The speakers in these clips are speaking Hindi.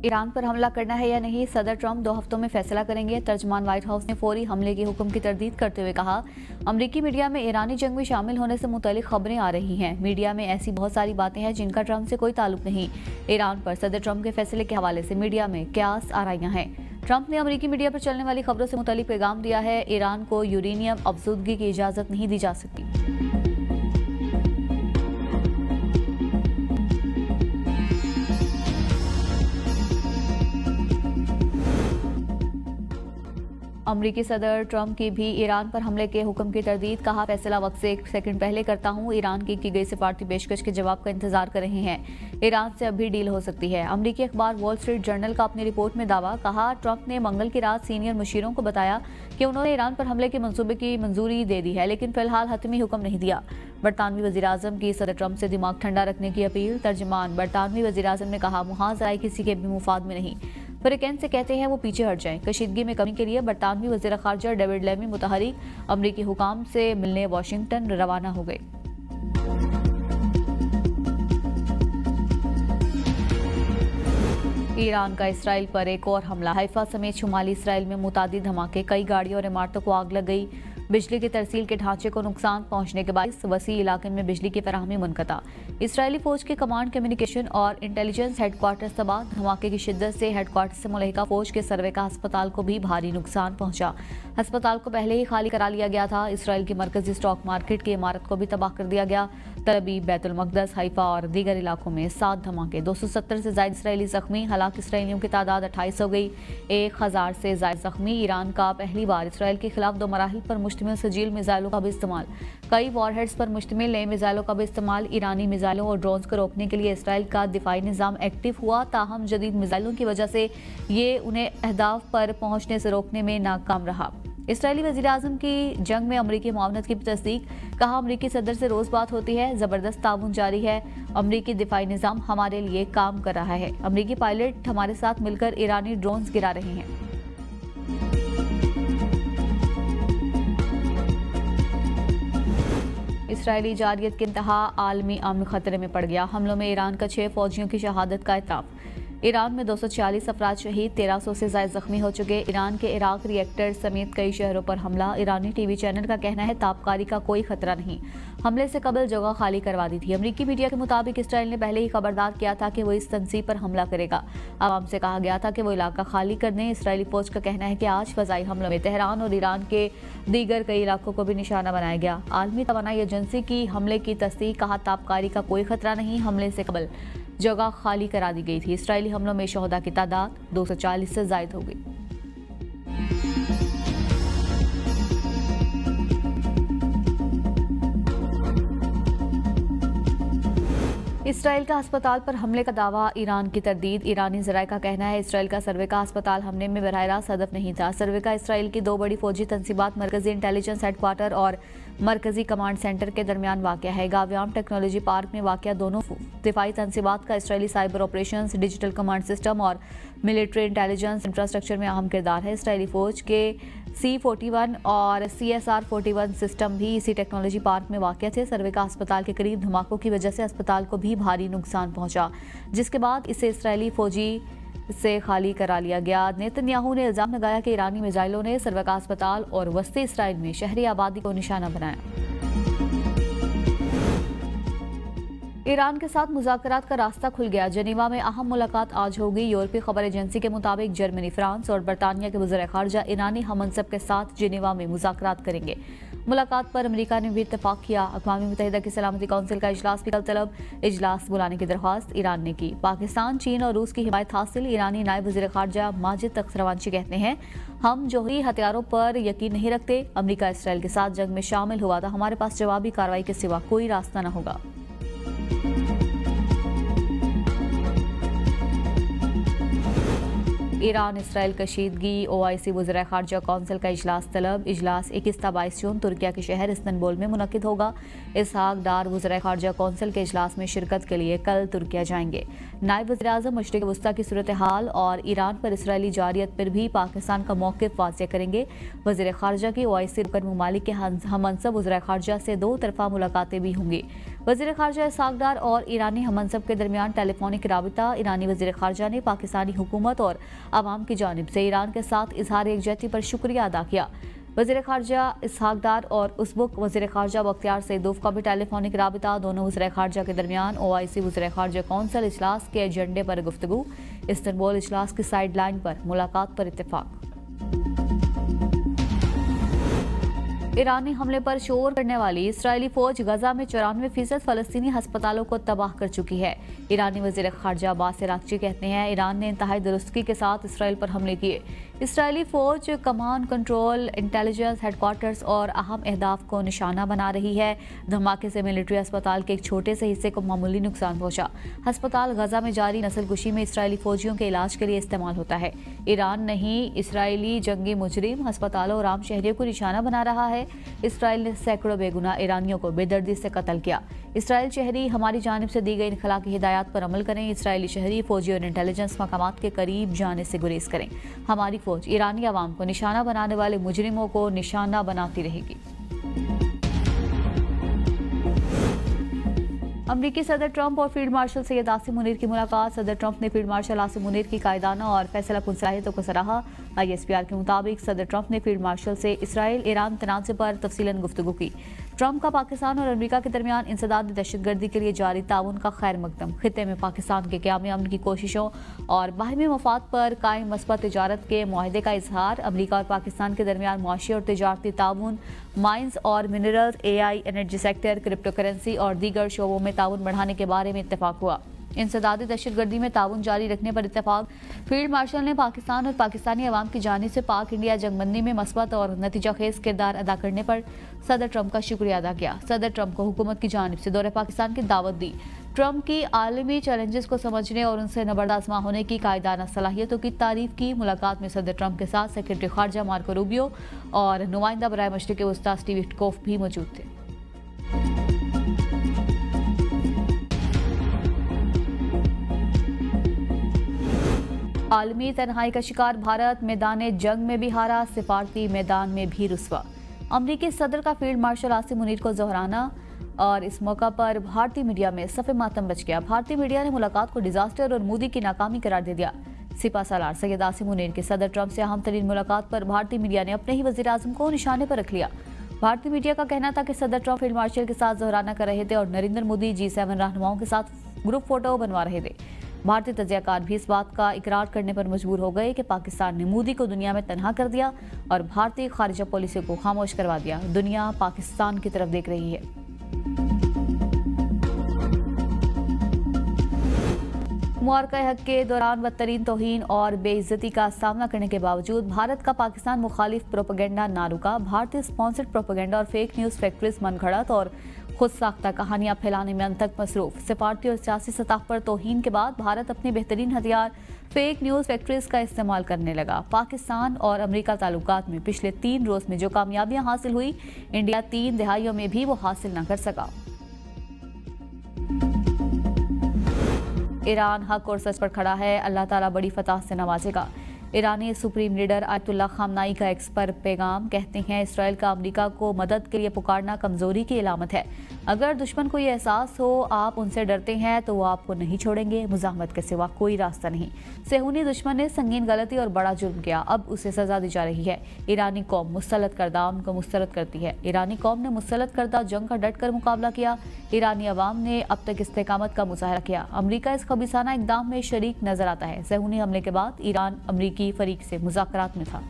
ईरान पर हमला करना है या नहीं, सदर ट्रंप 2 हफ्तों में फैसला करेंगे। तर्जमान व्हाइट हाउस ने फौरी हमले के हुक्म की तरदीद करते हुए कहा, अमरीकी मीडिया में ईरानी जंग में शामिल होने से मुतल्लिक खबरें आ रही हैं। मीडिया में ऐसी बहुत सारी बातें हैं जिनका ट्रंप से कोई ताल्लुक नहीं। ईरान पर सदर ट्रंप के फैसले के हवाले से मीडिया में क्यास आराइयां हैं। ट्रंप ने अमरीकी मीडिया पर चलने वाली खबरों से मुतल्लिक पैगाम दिया है, ईरान को यूरेनियम अफजूदगी की इजाजत नहीं दी जा सकती। अमरीकी सदर ट्रंप की भी ईरान पर हमले के हुक्म की तरदीद, कहा फैसला वक्त से 1 सेकंड पहले करता हूं। ईरान की गई सिफारती पेशकश के जवाब का इंतजार कर रहे हैं। ईरान से अब भी डील हो सकती है। अमरीकी अखबार वॉल स्ट्रीट जर्नल का अपनी रिपोर्ट में दावा, कहा ट्रंप ने मंगल की रात सीनियर मुशीरों को बताया कि उन्होंने ईरान पर हमले के मंसूबे की मंजूरी दे दी है, लेकिन फिलहाल हतमी हुक्म नहीं दिया। बरतानवी वज़ीर-ए-आज़म की सदर ट्रंप से दिमाग ठंडा रखने की अपील। तर्जमान बरतानवी वज़ीर-ए-आज़म ने कहा, मुहाज़राए किसी के भी मुफाद में नहीं। फ्रीकेन से कहते हैं वो पीछे हट जाएं। कशीदगी में कमी के लिए बरतानवी वज़ीर ख़ारजा डेविड लेमी मुतहरिक अमरीकी हुकाम से मिलने वाशिंगटन रवाना हो गए। ईरान का इसराइल पर एक और हमला। हाइफा समेत शुमाली इसराइल में मुतादिद धमाके, कई गाड़ियों और इमारतों को आग लग गई। बिजली की तरसील के ढांचे को नुकसान पहुंचने के बाद वसी इलाके में बिजली की फराहमी मुनक़ता। इसराइली फौज के कमांड, कम्युनिकेशन और इंटेलिजेंस हेडक्वार्टर तबाह। धमाके की शिद्दत से हेडक्वार्टर से मुलहिका फौज के सर्वे का अस्पताल को भी भारी नुकसान पहुंचा। अस्पताल को पहले ही खाली करा लिया गया था। इसराइल की मरकजी स्टॉक मार्केट की इमारत को भी तबाह कर दिया गया। तलबी, बैतुल मक़दस, हाइफा और दीगर इलाकों में 7 धमाके, 270 से ज़ायद इसराइली जख्मी। हलाक इसराइलियों की तादाद 28 हो गई। 1000 से ज़ायद जख्मी। ईरान का पहली बार इसराइल के खिलाफ 2 मराहिल पर मुश्तमिल सजील मिसाइलों का भी इस्तेमाल। कई वॉरहेड्स पर मुश्तमिल नए मिसाइलों का भी इस्तेमाल। ईरानी मिसाइलों और ड्रोन्स को रोकने के लिए इसराइल का दिफाई निज़ाम एक्टिव हुआ, ताहम जदीद मिसाइलों की वजह से ये उन्हें अहदाफ पर पहुंचने से रोकने में नाकाम रहा। इसराइली वज़ीर-ए-आज़म की जंग में अमरीकी मुआवनत की तस्दीक, कहा अमरीकी सदर से रोज़ बात होती है, ज़बरदस्त ताउन जारी है। अमरीकी दिफाई निज़ाम हमारे लिए काम कर रहा है। अमरीकी पायलट हमारे साथ मिलकर ईरानी ड्रोन्स गिरा रहे हैं। इसराइली जारियत की इंतहा, आलमी अमन खतरे में पड़ गया। हमलों में ईरान का 6 फौजियों की शहादत का इत्तलाफ। ईरान में 246 अफराद शहीद, 1300 से ज़ायद जख्मी हो चुके। ईरान के इराक रिएक्टर समेत कई शहरों पर हमला। ईरानी टीवी चैनल का कहना है ताबकारी का कोई खतरा नहीं। हमले से कबल जगह खाली करवा दी थी। अमरीकी मीडिया के मुताबिक इसराइल ने पहले ही खबरदार किया था कि वो इस तंसीब पर हमला करेगा। आवाम से कहा गया था कि वो इलाका खाली कर दें। इसराइली फौज का कहना है कि आज फ़ज़ाई हमलों में तेहरान और ईरान के दीगर कई इलाकों को भी निशाना बनाया गया। आलमी तवानाई एजेंसी की हमले की तस्दीक, कहा ताबकारी का कोई खतरा नहीं। हमले से कबल जगह खाली करा दी गई थी। इसराइली हमलों में शहदा की तादाद 240 से ज़ायद हो गई। इसराइल का अस्पताल पर हमले का दावा, ईरान की तरदीद। ईरानी ज़राए का कहना है इसराइल का सर्वे का अस्पताल हमले में बराह रास्त हदफ नहीं था। सर्वे का इसराइल की 2 बड़ी फौजी तंसीबात, मरकजी इंटेलिजेंस हेडक्वार्टर और मरकजी कमांड सेंटर के दरमियान वाक़या है। गावियाम टेक्नोलॉजी पार्क में वाक़या दोनों दिफाई तंसीबात का Israeli cyber operations, digital command system और मिलिट्री इंटेलिजेंस इंफ्रास्ट्रक्चर में अहम किरदार है। इसराइली फौज के C-41 और CSR-41 सिस्टम भी इसी टेक्नोलॉजी पार्क में वाक़या थे। सर्वे का अस्पताल के करीब धमाकों की वजह से अस्पताल को भी भारी नुकसान पहुंचा, जिसके बाद इसे इसराइली फौजी से खाली करा लिया गया। नेतन्याहू ने इल्ज़ाम लगाया कि ईरानी मिसाइलों ने सर्वे का अस्पताल और वस्ती इसराइल में शहरी आबादी को निशाना बनाया। ईरान के साथ मुज़ाकरात का रास्ता खुल गया। जनीवा में अहम मुलाकात आज होगी। यूरोपीय खबर एजेंसी के मुताबिक जर्मनी, फ्रांस और बरतानिया के वज़ीर ख़ारजा ईरानी हममनसब के साथ जनीवा में मुज़ाकरात करेंगे। मुलाकात पर अमेरिका ने भी इत्तफाक किया। अक़वाम मुत्तहिदा की सलामती कौंसिल का इजलास भी कल तलब। इजलास बुलाने की दरख्वास्त ईरान ने की। पाकिस्तान, चीन और रूस की हिमायत हासिल। ईरानी नायब वज़ीर ख़ारजा माजिद तख्तरवांची कहते हैं, हम जोहरी हथियारों पर यकीन नहीं रखते। अमेरिका इसराइल के साथ जंग में शामिल हुआ था, हमारे पास जवाबी कार्रवाई के सिवा कोई रास्ता न होगा। ईरान इसराइल कशीदगी, OIC वज़ीर ख़ारजा कौंसिल का इजलास तलब। इजलास 21 ता 22 जून तुर्किया के शहर इस्तंबुल में मुनक़िद होगा। इसहाक डार वज़ीर ख़ारजा कौंसिल के इजलास में शिरकत के लिए कल तुर्किया जाएंगे। नायब वज़ीर-ए-आज़म मशरिक़ वस्ता की सूरत हाल और ईरान पर इसराइली जारियत पर भी पाकिस्तान का मौक़िफ़ वाज़ेह करेंगे। वज़ीर ख़ारजा की OIC रुकन ममालिक के हममनसब वज़ीर ख़ारजा से 2 तरफ़ा मुलाकातें भी होंगी। वज़ीर ख़ारजा इसहाक़ डार और ईरानी हममनसब के दरमियान टेलीफोनिक राबिता। ईरानी वज़ीर ख़ारजा ने पाकिस्तानी हुकूमत और आवाम की जानिब से ईरान के साथ इजहार यकजहती पर शुक्रिया अदा किया। वज़ीर ख़ारजा इसहाक़ डार और उज़्बेक वज़ीर ख़ारजा बख्तियार सैयदोव का भी टेलीफोनिक राबिता। दोनों वज़ीर ख़ारजा के दरमियान OIC वज़ीर ख़ारजा कौंसिल इजलास के एजेंडे पर गुफ्तगू। इस्तांबुल इजलास की साइड लाइन पर मुलाकात पर इत्तेफाक। ईरानी हमले पर शोर करने वाली इसराइली फौज गजा में 94% फलस्तीनी अस्पतालों को तबाह कर चुकी है। ईरानी वज़ीर ख़ारजा अब्बास अराग़ची कहते हैं ईरान ने इंतहाई दुरुस्तगी के साथ इसराइल पर हमले किए। इसराइली फौज कमांड कंट्रोल इंटेलिजेंस हेडक्वार्टर्स और अहम अहदाफ को निशाना बना रही है। धमाके से मिलिट्री अस्पताल के एक छोटे से हिस्से को मामूली नुकसान पहुंचा। अस्पताल गजा में जारी नस्लकुशी में इसराइली फौजियों के इलाज के लिए इस्तेमाल होता है। ईरान नहीं, इसराइली जंगी मुजरिम अस्पतालों और आम शहरियों को निशाना बना रहा है। इसराइल ने सैकड़ों बेगुनाह ईरानियों को बेदर्दी से कत्ल किया। इसराइल शहरी हमारी जानिब से दी गई इनखलाकी हिदायत पर अमल करें। इसराइली शहरी फौजी और इंटेलिजेंस मकामात के करीब जाने से गुरेज करें। हमारी फौज ईरानी अवाम को निशाना बनाने वाले मुजरिमों को निशाना बनाती रहेगी। अमरीकी सदर ट्रंप और फील्ड मार्शल सैयद आसिम मुनीर की मुलाकात। सदर ट्रंप ने फील्ड मार्शल आसिम मुनीर की कायदाना और फैसलाकुन सलाहियतों को सराहा। ISPR के मुताबिक सदर ट्रंप ने फील्ड मार्शल से इसराइल ईरान तनाज़े पर तफसीलन गुफ्तगू की। ट्रंप का पाकिस्तान और अमरीका के दरमियान इंसदाद दहशतगर्दी के लिए जारी ताउन का खैर मकदम। खित्ते में पाकिस्तान के क़याम अमन की कोशिशों और बाहमी मफाद पर कायम मस्बत तिजारत के मुआहदे का इजहार। अमरीका और पाकिस्तान के दरमियान मुआशी और तिजारती ताउन, माइंस और minerals, AI, energy sector, crypto currency और दीगर शोबों में ताउन बढ़ाने के बारे में इत्तेफाक हुआ। इंसदादी दहशतगर्दी में ताउन जारी रखने पर इत्तेफाक। फील्ड मार्शल ने पाकिस्तान और पाकिस्तानी अवाम की जानिब से पाक इंडिया जंगबंदी में मस्बत और नतीजा खेज किरदार अदा करने पर सदर ट्रंप का शुक्रिया अदा किया। सदर ट्रंप को हुकूमत की जानिब से दौरे पाकिस्तान की दावत दी। ट्रंप की आलमी चैलेंजेस को समझने और उनसे नबर्दाश्त होने की कायदाना सलाहियतों की तारीफ की। मुलाकात में सदर ट्रंप के साथ सेक्रेटरी खारजा मार्को रूबियो और नुमाइंदा बराए मशरिक़ वस्ता स्टीव विटकोफ भी मौजूद थे। आलमी तन्हाई का शिकार भारत, मैदान जंग में भी हारा, सिफारती मैदान में भी रुस्वा। अमरीकी सदर का फील्ड मार्शल आसिम मुनीर को दोहराना और इस मौका पर भारतीय मीडिया में सफ़े मातम बच गया। भारतीय मीडिया ने मुलाकात को डिजास्टर और मोदी की नाकामी करार दे दिया। सिपा सालार सैयद आसिम मुनीर की सदर ट्रंप से अहम तरीन मुलाकात पर भारतीय मीडिया ने अपने ही वज़ीर आज़म को निशाने पर रख लिया। भारतीय मीडिया का कहना था कि सदर ट्रंप फील्ड मार्शल के साथ दोहराना कर रहे थे और नरेंद्र मोदी G7 रहनुमाओं के साथ ग्रुप फोटो बनवा रहे थे। भारतीय तज्ज़ियाकार भी इस बात का इकरार करने पर मजबूर हो गए कि पाकिस्तान ने मोदी को दुनिया में तन्हा कर दिया और भारतीय खारिजा पॉलिसी को खामोश करवा दिया। दुनिया पाकिस्तान की तरफ देख रही है। मुआरका हक के दौरान बदतरीन तौहीन और बेइज्जती का सामना करने के बावजूद भारत का पाकिस्तान मुखालिफ प्रोपेगेंडा ना रुका। भारतीय स्पॉन्सर्ड प्रोपेगेंडा और फेक न्यूज़ फैक्ट्रीज मनगढ़ंत और खुद साख्ता कहानियां फैलाने में अंतक मसरूफ। सिफारती और सियासी सतह पर तौहीन के बाद भारत अपने बेहतरीन हथियार फेक न्यूज़ फैक्ट्रीज का इस्तेमाल करने लगा। पाकिस्तान और अमेरिका ताल्लुकात में पिछले 3 रोज़ में जो कामयाबियां हासिल हुई, इंडिया 3 दिहाइयों में भी वो हासिल न कर सका। ईरान हक और सच पर खड़ा है, अल्लाह ताला बड़ी फतह से नवाजेगा। ईरानी सुप्रीम लीडर आयतुल्लाह खामनाई का एक्स पर पैगाम। कहते हैं इसराइल का अमेरिका को मदद के लिए पुकारना कमजोरी की इलामत है। अगर दुश्मन को ये एहसास हो आप उनसे डरते हैं तो वो आपको नहीं छोड़ेंगे। मुज़ाहमत के सिवा कोई रास्ता नहीं। सेहूनी दुश्मन ने संगीन गलती और बड़ा जुर्म किया, अब उसे सजा दी जा रही है। ईरानी कौम मुस्तलद करदा उनको मुस्तरद करती है। ईरानी कौम ने मुस्तलद करदा जंग का डट कर मुकाबला किया। ईरानी अवाम ने अब तक इस्तेकामत का मुजाहरा किया। अमरीका इस खबीसाना इकदाम में शरीक नजर आता है। सेहूनी हमले के बाद ईरान अमरीकी फरीक से मुज़ाकरात में था।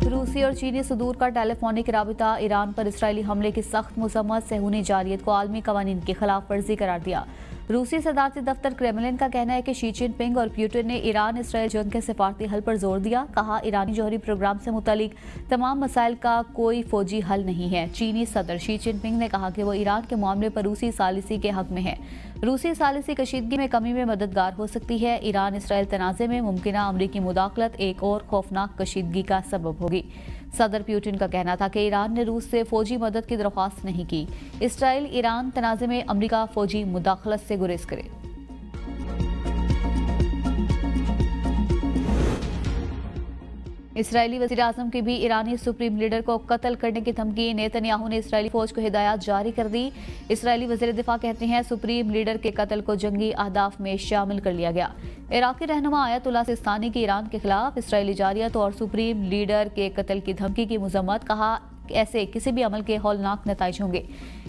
रूसी और चीनी सदूर का टेलीफोनिक राबिता। ईरान पर इसराइली हमले की सख्त मुज़म्मत। सेहूनी जारियत को आलमी कवानीन की खिलाफ वर्जी करार दिया। रूसी सदारती दफ्तर क्रेमलिन का कहना है कि शी जिनपिंग और पुतिन ने ईरान इसराइल जंग के सिफारती हल पर जोर दिया। कहा ईरानी जौहरी प्रोग्राम से मुतालिक तमाम मसाइल का कोई फौजी हल नहीं है। चीनी सदर शी जिनपिंग ने कहा कि वो ईरान के मामले पर रूसी सालिसी के हक में है। रूसी सालिसी कशीदगी में कमी में मददगार हो सकती है। ईरान इसराइल तनाज़े में मुमकिना अमरीकी मुदाखलत एक और खौफनाक कशीदगी का सबब होगी। सदर पुतिन का कहना था कि ईरान ने रूस से फौजी मदद की दरख्वास्त नहीं की। इसराइल ईरान तनाज़े में अमरीका फौजी मुदाखलत से गुरेज करे। इसराइली वज़ीर-ए-आज़म की भी ईरानी सुप्रीम लीडर को कत्ल करने की धमकी। नेतन्याहू ने इसराइली फौज को हिदायत जारी कर दी। इसराइली वज़ीर दिफा कहते हैं सुप्रीम लीडर के कत्ल को जंगी अहदाफ में शामिल कर लिया गया। इराकी रहनुमा आयतुल्लाह सिस्तानी की ईरान के खिलाफ इसराइली जारियत और सुप्रीम लीडर के कत्ल की धमकी की मजम्मत, कहा ऐसे किसी भी अमल के हौलनाक नताइज होंगे।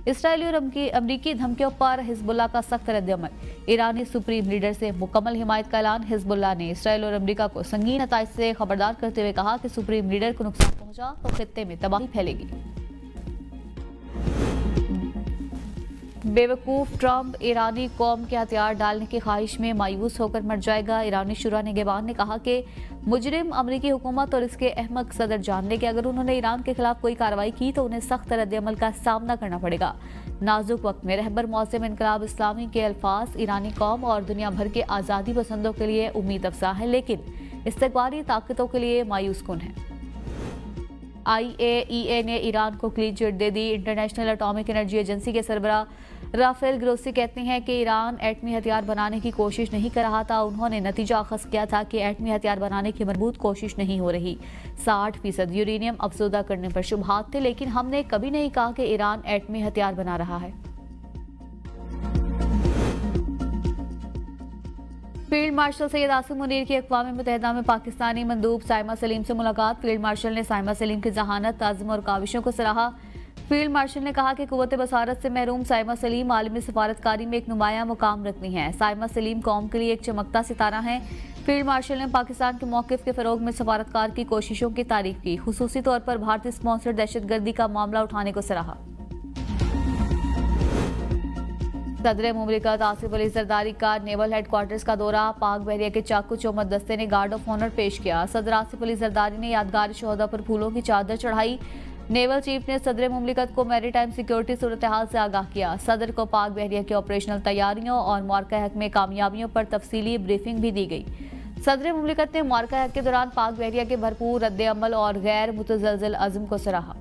इसराइली और अमरीकी धमकियों पर हिजबुल्लाह का सख्त रद्द-ए-अमल। ईरानी सुप्रीम लीडर से मुकम्मल हिमायत का ऐलान। हिजबुल्लाह ने इसराइल और अमरीका को संगीन नताइज से खबरदार करते हुए कहा कि सुप्रीम लीडर को नुकसान पहुंचा तो खित्ते में तबाही फैलेगी। बेवकूफ ट्रंप ईरानी कौम के हथियार डालने की ख्वाहिश में मायूस होकर मर जाएगा। ईरानी शुरा निगहबान ने कहा कि मुजरिम अमरीकी हुकूमत और इसके अहमक सदर जान ले कि अगर उन्होंने ईरान के खिलाफ कोई कार्रवाई की तो उन्हें सख्त रद्द-ए-अमल का सामना करना पड़ेगा। नाजुक वक्त में रहबर मौसम इनकलाब इस्लामी के अल्फाज ईरानी कौम और दुनिया भर के आज़ादी पसंदों के लिए उम्मीद अफजा है, लेकिन इस्तकबारी ताकतों के लिए मायूस कुन है। IAEA ने ईरान को क्लीन चिट दे दी। इंटरनेशनल एटॉमिक एनर्जी एजेंसी के सरबराह राफेल ग्रोसी कहते हैं कि ईरान एटमी हथियार बनाने की कोशिश नहीं कर रहा था। उन्होंने नतीजा अखज़ किया था कि एटमी हथियार बनाने की मजबूत कोशिश नहीं हो रही। 60% यूरेनियम अफसुदा करने पर शुबहात थे, लेकिन हमने कभी नहीं कहा कि ईरान एटमी हथियार बना रहा है। फील्ड मार्शल सैयद आसिम मुनीर की अक़वाम मुत्तहिदा में पाकिस्तानी मंदूब साइमा सलीम से मुलाकात। फील्ड मार्शल ने साइमा सलीम की जहानत, ताज़्म और काविशों को सराहा। फील्ड मार्शल ने कहा कि कुव्वत बसारत से महरूम साइमा सलीम आलमी सफारतकारी में एक नुमाया मुकाम रखती हैं। साइमा सलीम कौम के लिए एक चमकता सितारा हैं। फील्ड मार्शल ने पाकिस्तान के मौक़िफ़ के फ़रोग़ में सफारतकार की कोशिशों की तारीफ की। खुसूसी तौर पर भारतीय स्पॉन्सर्ड दहशतगर्दी का मामला उठाने को सराहा। सदर मुमलिकत आसिफ अली जरदारी का नेवल हेडक्वार्टर्स का दौरा। पाक बहरिया के चाकू चौमद दस्ते ने गार्ड ऑफ ऑनर पेश किया। सदर आसिफ अली जरदारी ने यादगार शोहदा पर फूलों की चादर चढ़ाई। नेवल चीफ ने सदर मुमलिकत को मैरीटाइम सिक्योरिटी सूरत हाल से आगाह किया। सदर को पाक बहरिया की ऑपरेशनल तैयारियों और मार्का हक में कामयाबियों पर तफसीली ब्रीफिंग भी दी गई। सदर मुमलिकत ने मार्का हक के दौरान पाक बहरिया के भरपूर रद्द-ए-अमल और गैर मुतज़लज़ल अज़्म को सराहा।